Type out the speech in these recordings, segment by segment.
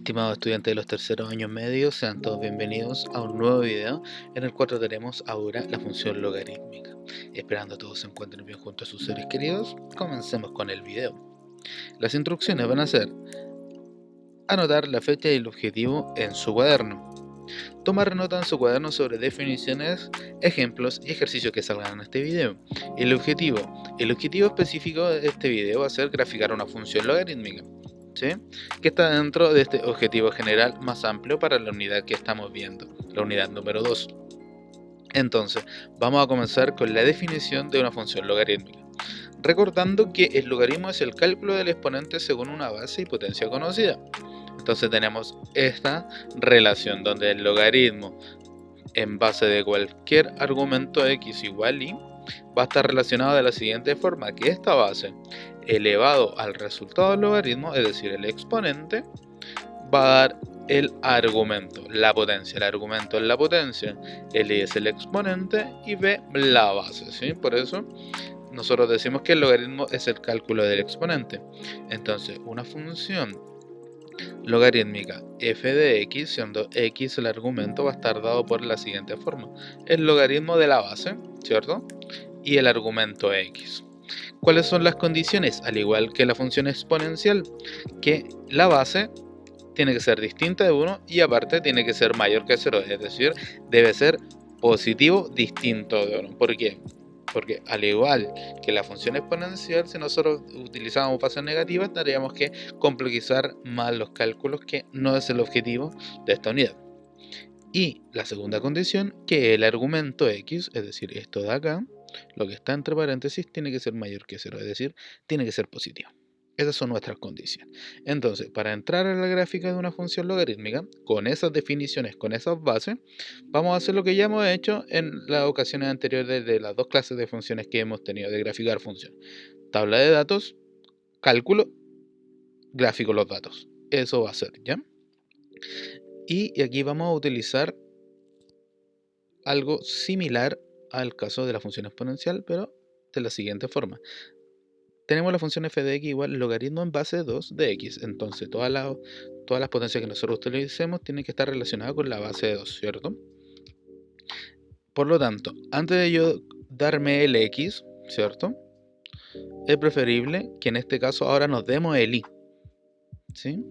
Estimados estudiantes de los terceros años medios, sean todos bienvenidos a un nuevo video en el cual trataremos ahora la función logarítmica. Esperando todos se encuentren bien junto a sus seres queridos, comencemos con el video. Las instrucciones van a ser anotar la fecha y el objetivo en su cuaderno. Tomar nota en su cuaderno sobre definiciones, ejemplos y ejercicios que salgan en este video. El objetivo específico de este video va a ser graficar una función logarítmica, ¿sí? Que está dentro de este objetivo general más amplio para la unidad que estamos viendo, la unidad número 2. Entonces, vamos a comenzar con la definición de una función logarítmica. Recordando que el logaritmo es el cálculo del exponente según una base y potencia conocida. Entonces tenemos esta relación donde el logaritmo en base de cualquier argumento x igual y va a estar relacionado de la siguiente forma, que esta base elevado al resultado del logaritmo, es decir, el exponente, va a dar el argumento, la potencia. El argumento es la potencia, L es el exponente y B la base, ¿sí? Por eso nosotros decimos que el logaritmo es el cálculo del exponente. Entonces, una función logarítmica f de x, siendo x el argumento, va a estar dado por la siguiente forma: el logaritmo de la base, ¿cierto? Y el argumento x. ¿Cuáles son las condiciones? Al igual que la función exponencial, que la base tiene que ser distinta de 1 y aparte tiene que ser mayor que 0, es decir, debe ser positivo distinto de 1. ¿Por qué? Porque al igual que la función exponencial, si nosotros utilizamos bases negativas, tendríamos que complejizar más los cálculos, que no es el objetivo de esta unidad. Y la segunda condición, que el argumento x, es decir, esto de acá, lo que está entre paréntesis, tiene que ser mayor que 0, es decir, tiene que ser positivo. Esas son nuestras condiciones. Entonces, para entrar a la gráfica de una función logarítmica, con esas definiciones, con esas bases, vamos a hacer lo que ya hemos hecho en las ocasiones anteriores de las dos clases de funciones que hemos tenido, de graficar funciones. Tabla de datos, cálculo, gráfico los datos. Eso va a ser, ¿ya? Y aquí vamos a utilizar algo similar al caso de la función exponencial, pero de la siguiente forma. Tenemos la función f de x igual logaritmo en base 2 de x. Entonces todas las potencias que nosotros utilicemos tienen que estar relacionadas con la base de 2, ¿cierto? Por lo tanto, antes de yo darme el x, ¿cierto? Es preferible que en este caso ahora nos demos el y, ¿sí?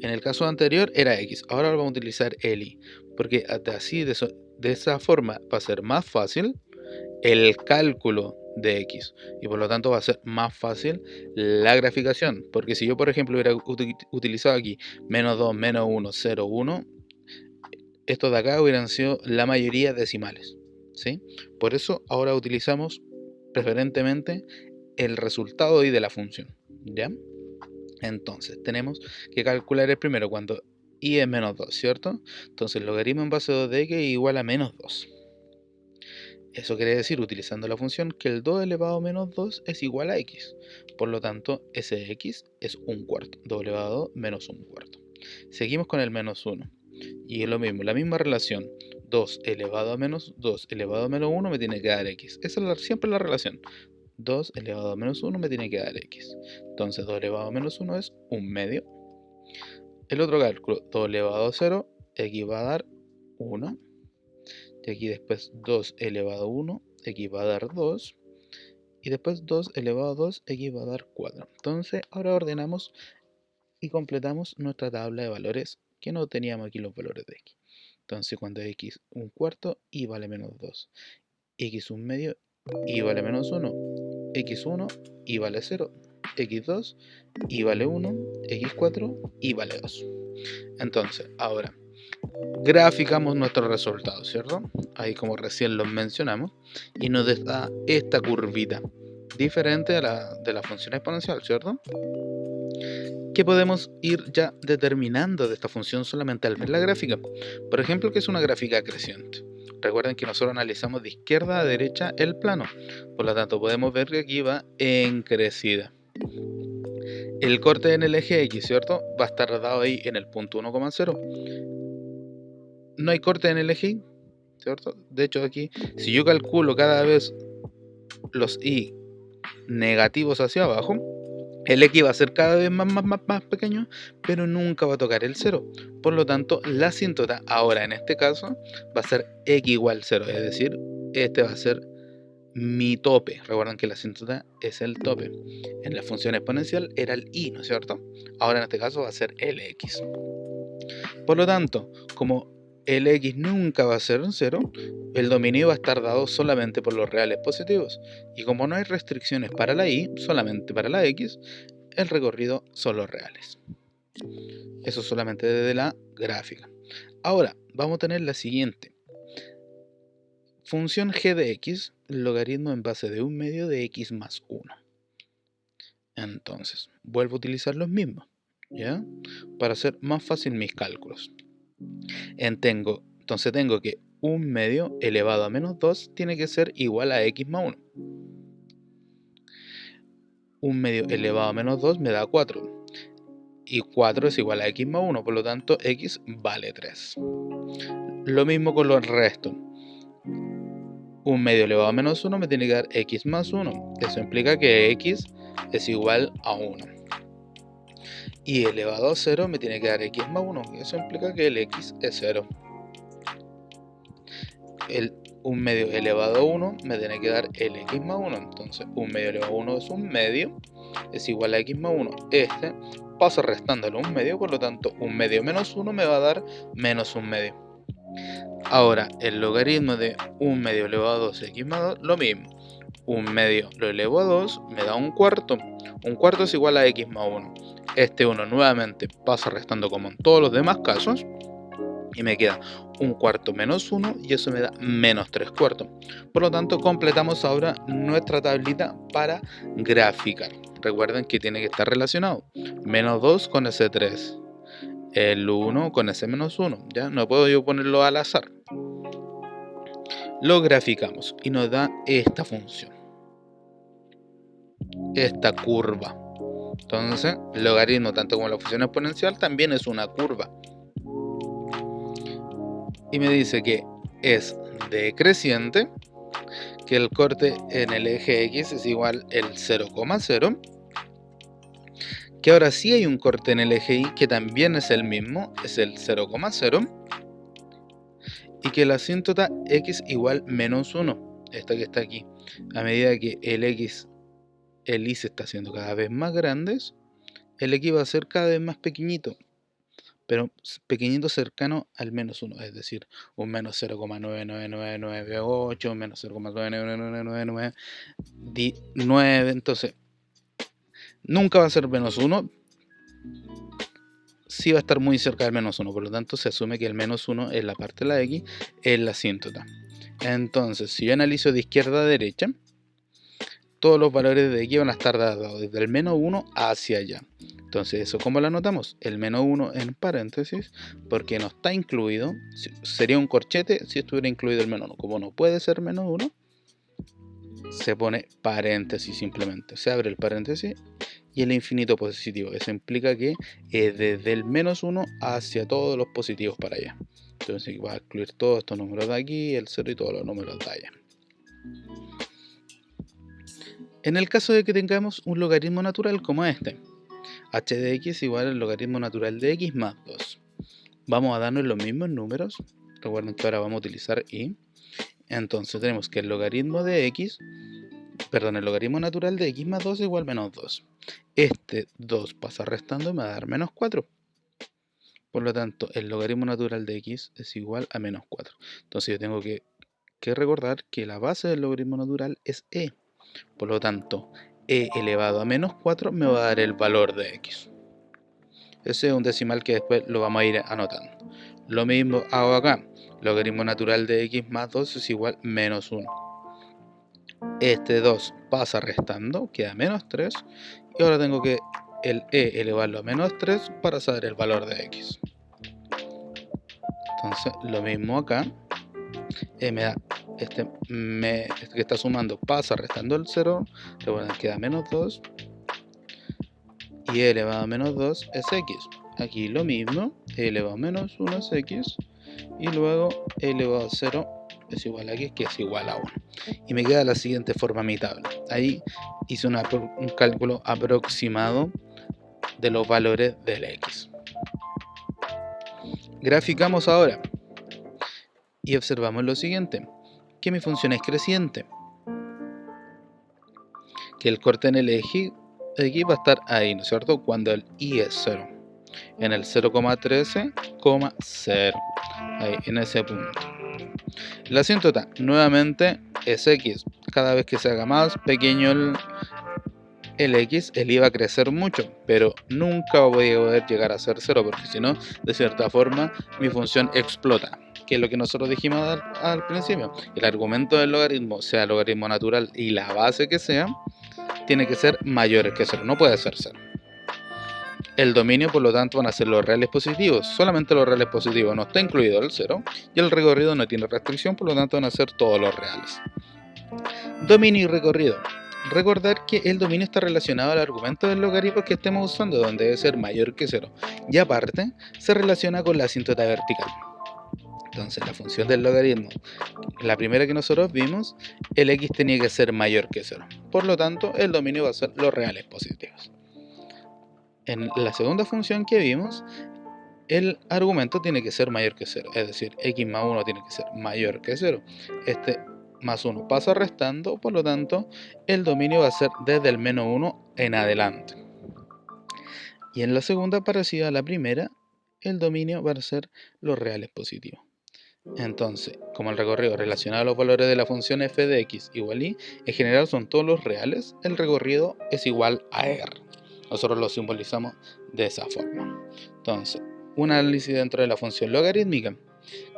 En el caso anterior era x, ahora vamos a utilizar el y, porque así de esa forma va a ser más fácil el cálculo de x y por lo tanto va a ser más fácil la graficación, porque si yo por ejemplo hubiera utilizado aquí menos 2, menos 1, 0, 1, estos de acá hubieran sido la mayoría decimales, ¿sí? Por eso ahora utilizamos preferentemente el resultado y de la función, ¿ya? Entonces tenemos que calcular el primero cuando y es menos 2, ¿cierto? Entonces el logaritmo en base 2 de x es igual a menos 2. Eso quiere decir, utilizando la función, que el 2 elevado a menos 2 es igual a x. Por lo tanto, ese de x es un cuarto. 2 elevado a 2 menos un cuarto. Seguimos con el menos 1. Y es lo mismo, la misma relación. 2 elevado a menos 2 elevado a menos 1 me tiene que dar x. Esa es siempre la relación. 2 elevado a menos 1 me tiene que dar x. Entonces 2 elevado a menos 1 es un medio. El otro cálculo, 2 elevado a 0, x va a dar 1. Y aquí después 2 elevado a 1, x va a dar 2. Y después 2 elevado a 2, x va a dar 4. Entonces ahora ordenamos y completamos nuestra tabla de valores, que no teníamos aquí los valores de x. Entonces cuando x un cuarto, y vale menos 2. X un medio, y vale menos 1. X1, y vale 0. X2, y vale 1. X4, y vale 2. Entonces ahora graficamos nuestros resultados, ¿cierto? Ahí como recién los mencionamos, y nos da esta curvita, diferente a la de la función exponencial, ¿cierto? Que podemos ir ya determinando de esta función solamente al ver la gráfica. Por ejemplo, que es una gráfica creciente. Recuerden que nosotros analizamos de izquierda a derecha el plano, por lo tanto podemos ver que aquí va en crecida. El corte en el eje X, ¿cierto? Va a estar dado ahí en el punto 1,0. No hay corte en el eje Y, ¿cierto? De hecho aquí, si yo calculo cada vez los y negativos hacia abajo, El x va a ser cada vez más pequeño, pero nunca va a tocar el 0. Por lo tanto, la asíntota ahora en este caso va a ser x igual 0, es decir, este va a ser mi tope. Recuerden que la asíntota es el tope. En la función exponencial era el y, ¿no es cierto? Ahora en este caso va a ser el x. Por lo tanto, como el x nunca va a ser un 0, el dominio va a estar dado solamente por los reales positivos. Y como no hay restricciones para la y, solamente para la x, el recorrido son los reales. Eso solamente desde la gráfica. Ahora, vamos a tener la siguiente. Función g de x, logaritmo en base de un medio de x más 1. Entonces, vuelvo a utilizar los mismos, ¿ya? Para hacer más fácil mis cálculos. Entonces tengo que un medio elevado a menos 2 tiene que ser igual a x más 1. Un medio elevado a menos 2 me da 4. Y 4 es igual a x más 1, por lo tanto x vale 3. Lo mismo con los restos. Un medio elevado a menos 1 me tiene que dar x más 1. Eso implica que x es igual a 1. Y elevado a 0 me tiene que dar x más 1. Eso implica que el x es 0. Un medio elevado a 1 me tiene que dar el x más 1. Entonces un medio elevado a 1 es un medio. Es igual a x más 1. Este paso restándolo un medio. Por lo tanto un medio menos 1 me va a dar menos un medio. Ahora el logaritmo de un medio elevado a 2 x más 2, lo mismo. Un medio lo elevo a 2 me da un cuarto. Un cuarto es igual a x más 1. Este 1 nuevamente pasa restando como en todos los demás casos. Y me queda un cuarto menos 1 y eso me da menos 3 cuartos. Por lo tanto, completamos ahora nuestra tablita para graficar. Recuerden que tiene que estar relacionado. Menos 2 con ese 3. El 1 con ese menos 1. ¿Ya? No puedo yo ponerlo al azar. Lo graficamos y nos da esta función. Esta curva. Entonces, el logaritmo, tanto como la función exponencial, también es una curva. Y me dice que es decreciente, que el corte en el eje X es igual al 0,0, que ahora sí hay un corte en el eje Y que también es el mismo, es el 0,0, y que la asíntota X igual menos 1, esta que está aquí. A medida que el Y se está haciendo cada vez más grande, el X va a ser cada vez más pequeñito, pero pequeñito cercano al menos 1, es decir, un menos 0,99998, menos 0,99999, entonces nunca va a ser menos 1, sí va a estar muy cerca del menos 1, por lo tanto se asume que el menos 1 es la parte de la X, es la asíntota. Entonces, si yo analizo de izquierda a derecha, todos los valores de X van a estar dados desde el menos 1 hacia allá. Entonces, ¿eso cómo lo anotamos? El menos 1 en paréntesis, porque no está incluido. Sería un corchete si estuviera incluido el menos 1. Como no puede ser menos 1, se pone paréntesis simplemente. Se abre el paréntesis y el infinito positivo. Eso implica que es desde el menos 1 hacia todos los positivos para allá. Entonces va a excluir todos estos números de aquí, el 0 y todos los números de allá. En el caso de que tengamos un logaritmo natural como este, h de x igual al logaritmo natural de x más 2. Vamos a darnos los mismos números. Recuerden que ahora vamos a utilizar y. Entonces tenemos que el logaritmo natural de x más 2 es igual a menos 2. Este 2 pasa restando y me va a dar menos 4. Por lo tanto, el logaritmo natural de x es igual a menos 4. Entonces yo tengo que recordar que la base del logaritmo natural es e. Por lo tanto, e elevado a menos 4 me va a dar el valor de x. Ese es un decimal que después lo vamos a ir anotando. Lo mismo hago acá. Logaritmo natural de x más 2 es igual a menos 1. Este 2 pasa restando, queda menos 3. Y ahora tengo que el e elevarlo a menos 3 para saber el valor de x. Entonces, lo mismo acá. Me da este que está sumando pasa restando el 0. Recuerden, queda menos 2. Y e elevado a menos 2 es x. Aquí lo mismo, e elevado a menos 1 es x. Y luego e elevado a 0 es igual a x, que es igual a 1. Y me queda la siguiente forma mi tabla. Ahí hice un cálculo aproximado de los valores del x. Graficamos ahora y observamos lo siguiente, que mi función es creciente, que el corte en el eje X va a estar ahí, ¿no es cierto? Cuando el y es 0, en el 0,13,0, ahí, en ese punto. La asíntota nuevamente es x, cada vez que se haga más pequeño el x, el y va a crecer mucho, pero nunca voy a poder llegar a ser 0, porque si no, de cierta forma, mi función explota, que es lo que nosotros dijimos al principio. El argumento del logaritmo, sea logaritmo natural y la base que sea, tiene que ser mayor que 0, no puede ser 0. El dominio, por lo tanto, van a ser los reales positivos, solamente los reales positivos, no está incluido el 0, y el recorrido no tiene restricción, por lo tanto van a ser todos los reales. Dominio y recorrido. Recordar que el dominio está relacionado al argumento del logaritmo que estemos usando, donde debe ser mayor que 0, y aparte se relaciona con la asíntota vertical. Entonces la función del logaritmo, la primera que nosotros vimos, el x tenía que ser mayor que 0, por lo tanto el dominio va a ser los reales positivos. En la segunda función que vimos, el argumento tiene que ser mayor que 0, es decir, x más 1 tiene que ser mayor que 0. Este más 1 pasa restando, por lo tanto, el dominio va a ser desde el menos 1 en adelante. Y en la segunda, parecida a la primera, el dominio va a ser los reales positivos. Entonces, como el recorrido relacionado a los valores de la función f de x igual y, en general son todos los reales, el recorrido es igual a r. Nosotros lo simbolizamos de esa forma. Entonces, un análisis dentro de la función logarítmica.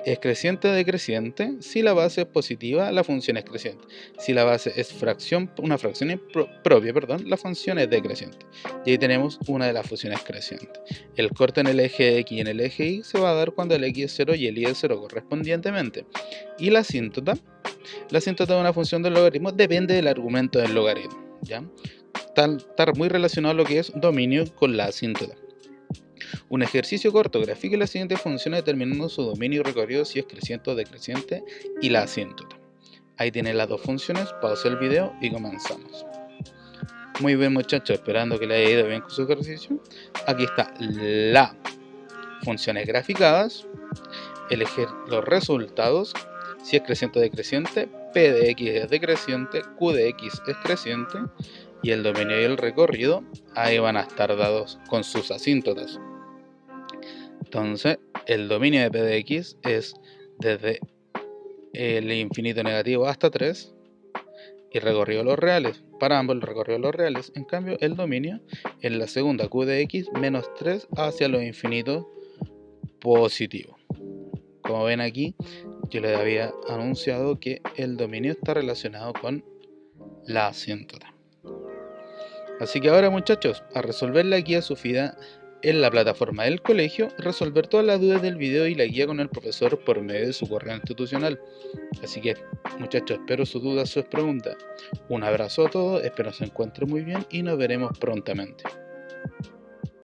Es creciente o decreciente. Si la base es positiva, la función es creciente. Si la base es una fracción propia, la función es decreciente. Y ahí tenemos una de las funciones crecientes. El corte en el eje X y en el eje Y se va a dar cuando el X es 0 y el Y es 0 correspondientemente. Y la asíntota de una función del logaritmo depende del argumento del logaritmo, ¿ya? Está muy relacionado a lo que es dominio con la asíntota. Un ejercicio corto, grafique las siguientes funciones determinando su dominio y recorrido si es creciente o decreciente y la asíntota. Ahí tienen las dos funciones, pausa el video y comenzamos. Muy bien muchachos, esperando que le haya ido bien con su ejercicio. Aquí está las funciones graficadas, elegir los resultados, si es creciente o decreciente, P de X es decreciente, Q de X es creciente y el dominio y el recorrido ahí van a estar dados con sus asíntotas. Entonces, el dominio de P de X es desde el infinito negativo hasta 3 y recorrido los reales. Para ambos el recorrido los reales. En cambio, el dominio en la segunda Q de X menos 3 hacia los infinitos positivos. Como ven aquí, yo les había anunciado que el dominio está relacionado con la asíntota. Así que ahora muchachos, a resolver la guía sufrida en la plataforma del colegio, resolver todas las dudas del video y la guía con el profesor por medio de su correo institucional. Así que muchachos, espero sus dudas, sus preguntas. Un abrazo a todos, espero se encuentren muy bien y nos veremos prontamente.